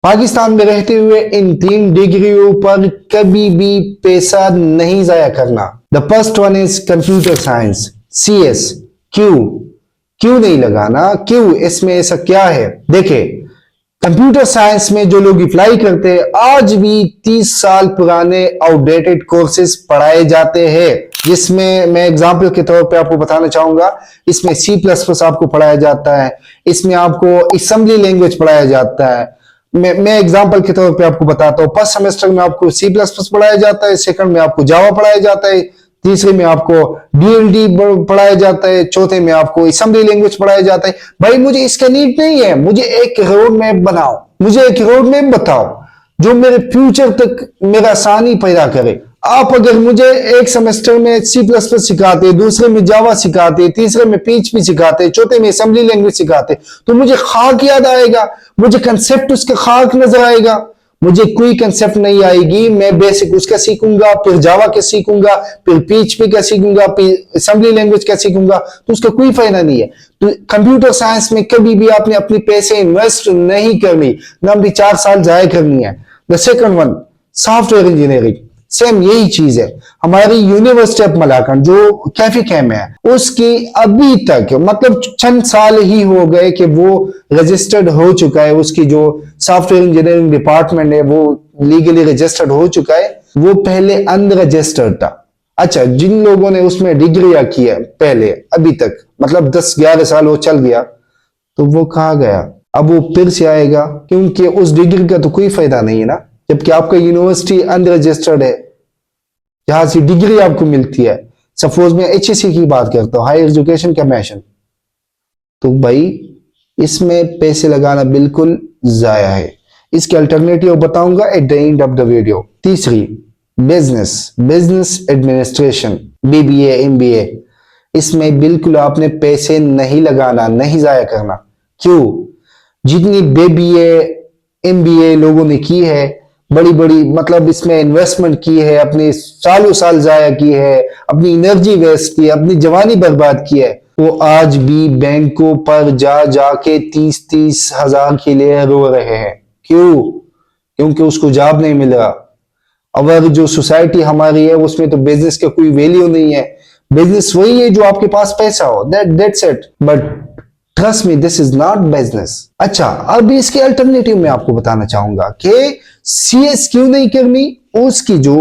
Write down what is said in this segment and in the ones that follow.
पाकिस्तान में रहते हुए इन 3 डिग्रियों पर कभी भी पैसा नहीं जाया करना। The first one is computer science, CS। क्यों नहीं लगाना, क्यों, इसमें ऐसा क्या है? देखिए, कंप्यूटर साइंस में जो लोग अप्लाई करते हैं, आज भी 30 साल पुराने आउटडेटेड कोर्सेज पढ़ाए जाते हैं, जिसमें मैं एग्जांपल के तौर पे आपको बताना चाहूंगा, इसमें C++ आपको पढ़ाया जाता है, इसमें आपको असेंबली लैंग्वेज पढ़ाया जाता है। मैं एग्जांपल के तौर पे आपको बताता हूँ, फर्स्ट सेमेस्टर में आपको C++ पढ़ाया जाता है, सेकंड में आपको जावा पढ़ाया जाता है, तीसरे में आपको DLD पढ़ाया जाता है, चौथे में आपको असेंबली लैंग्वेज पढ़ाया जाता है। भाई मुझे इसका नीड नहीं है, मुझे एक रोड मैप बनाओ, मुझे एक रोड मैप बताओ जो मेरे फ्यूचर तक मेरा आसानी पैदा करे। आप अगर मुझे एक सेमेस्टर में C++ सिखाते, दूसरे में जावा सिखाते, तीसरे में PHP सिखाते, चौथे में असेंबली लैंग्वेज सिखाते, तो मुझे खाक याद आएगा, मुझे कंसेप्ट उसका खाक नजर आएगा, मुझे कोई कंसेप्ट नहीं आएगी। मैं बेसिक उसका सीखूंगा, फिर जावा का सीखूंगा, फिर PHP का सीखूंगा, फिर असेंबली लैंग्वेज का सीखूंगा, तो उसका कोई फायदा नहीं है। तो कंप्यूटर साइंस में कभी भी आपने अपने पैसे इन्वेस्ट नहीं करनी, ना भी 4 साल जाया करनी है। The second one, software engineering, same यही चीज है। हमारी यूनिवर्सिटी ऑफ मलाकन जो कैफी कैम है, उसकी अभी तक मतलब चंद साल ही हो गए कि वो रजिस्टर्ड हो चुका है, उसकी जो सॉफ्टवेयर इंजीनियरिंग डिपार्टमेंट है वो लीगली रजिस्टर्ड हो चुका है। वो पहले अनरजिस्टर्ड था। अच्छा, जिन लोगों ने उसमें डिग्रियां की है पहले, अभी तक मतलब 10-11 साल वो चल गया, तो वो कहाँ गया? अब वो फिर से आएगा, क्योंकि उस डिग्री का तो कोई फायदा नहीं है ना, जबकि आपका यूनिवर्सिटी अनरजिस्टर्ड है, जहां से डिग्री आपको मिलती है। सपोज मैं HSC की बात करता हूँ, हायर एजुकेशन कमीशन, तो भाई इसमें पैसे लगाना बिल्कुल जाया है। इसके अल्टरनेटिव बताऊंगा at the end of the video. तीसरी, बिजनेस एडमिनिस्ट्रेशन, BBA MBA, इसमें बिल्कुल आपने पैसे नहीं लगाना, नहीं जाया करना। क्यों? जितनी BBA MBA लोगों ने की है, बड़ी बड़ी मतलब इसमें इन्वेस्टमेंट की है, अपने सालों साल जाया की है, अपनी एनर्जी वेस्ट की है, अपनी जवानी बर्बाद की है, वो आज भी बैंकों पर जा जाके 30-30 हजार के लिए रो रहे हैं। क्यों? क्योंकि उसको जॉब नहीं मिल रहा। और जो सोसाइटी हमारी है उसमें तो बिजनेस का कोई वैल्यू नहीं है। बिजनेस वही है जो आपके पास पैसा हो, that's it. But trust me, this is not business. अच्छा, अब इसके अल्टरनेटिव में आपको बताना चाहूंगा कि CS क्यों नहीं करनी, उसकी जो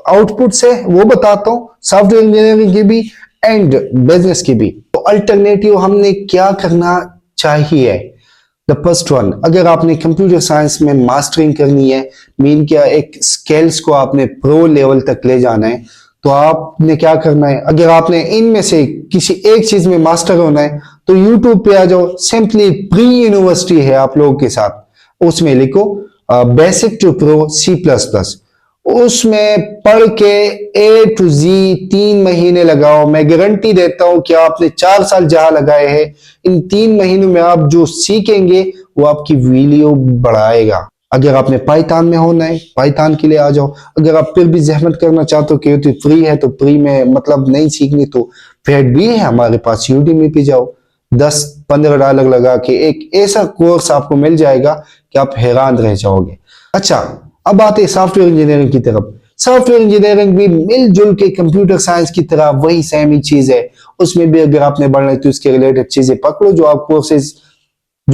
आउटपुट्स है वो बताता हूं, सॉफ्टवेयर इंजीनियरिंग की भी एंड बिजनेस की भी। तो अल्टरनेटिव हमने क्या करना चाहिए? द फर्स्ट वन, अगर आपने कंप्यूटर साइंस में मास्टरिंग करनी है, मीन क्या, एक स्किल्स को आपने प्रो लेवल तक ले जाना है, तो आपने क्या करना है? अगर आपने इनमें से किसी एक चीज में मास्टर होना है, तो यूट्यूब पे आ जाओ, सिंपली प्री यूनिवर्सिटी है आप लोगों के साथ, उसमें लिखो बेसिक टू प्रो C++, उसमें पढ़ के A to Z 3 महीने लगाओ। मैं गारंटी देता हूं कि आपने 4 साल जहां लगाए हैं, इन 3 महीनों में आप जो सीखेंगे वो आपकी वैल्यू बढ़ाएगा। अगर आपने पाइथन में होना है, पाइथन के लिए आ जाओ। अगर आप फिर भी जहमत करना चाहते हो कि तो फ्री है, तो फ्री में मतलब नहीं सीखनी, तो फेड भी है हमारे पास, यूडेमी पे जाओ, $10-15 लगा के एक ऐसा कोर्स आपको मिल जाएगा कि आप हैरान रह जाओगे। अच्छा, अब आते हैं सॉफ्टवेयर इंजीनियरिंग की तरफ। सॉफ्टवेयर इंजीनियरिंग भी मिलजुल के कंप्यूटर साइंस की तरह वही सेम ही चीज है। उसमें भी अगर आपने बढ़ना है तो इसके रिलेटेड चीजें पकड़ो, जो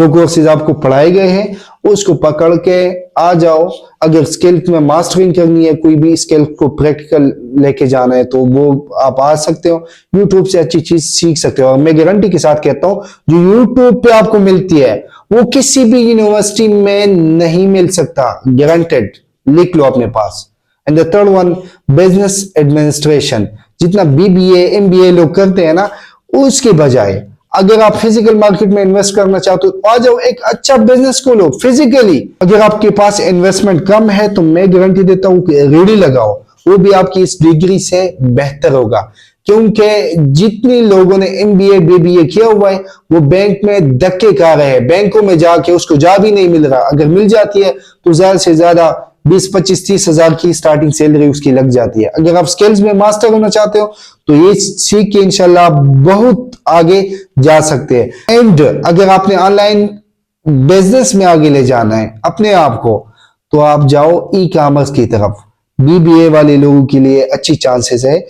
कोर्सेज आपको पढ़ाए गए हैं उसको पकड़ के आ जाओ। अगर स्किल में मास्टरिंग करनी है, कोई भी स्किल को प्रैक्टिकल लेके जाना है, तो वो आप आ सकते हो, यूट्यूब से अच्छी चीज सीख सकते हो। और मैं गारंटी के साथ कहता हूं, जो यूट्यूब पे आपको मिलती है वो किसी भी यूनिवर्सिटी में नहीं मिल सकता, गारंटेड। लिख लो अपने पास। And the third one, business administration, जितना BBA MBA लोग करते हैं ना, उसके बजाय अगर आप फिजिकल मार्केट में इन्वेस्ट करना चाहते हो तो आ जाओ, एक अच्छा बिजनेस खोलो फिजिकली। अगर आपके पास इन्वेस्टमेंट कम है तो मैं गारंटी देता हूं कि रेडी लगाओ, वो भी आपकी इस डिग्री से बेहतर होगा। क्योंकि जितने लोगों ने MBA BBA किया हुआ है वो बैंक में धक्के खा रहे हैं, बैंकों में जाके उसको जॉब ही नहीं मिल रहा। अगर मिल जाती है तो ज्यादा से ज्यादा 20-25-30 हजार की स्टार्टिंग सैलरी उसकी लग जाती है। अगर आप स्किल्स में मास्टर होना चाहते हो तो ये सीख के इंशाल्लाह आप बहुत आगे जा सकते हैं। एंड अगर आपने ऑनलाइन बिजनेस में आगे ले जाना है अपने आप को, तो आप जाओ ई कॉमर्स की तरफ। बीबीए वाले लोगों के लिए अच्छी चांसेस है।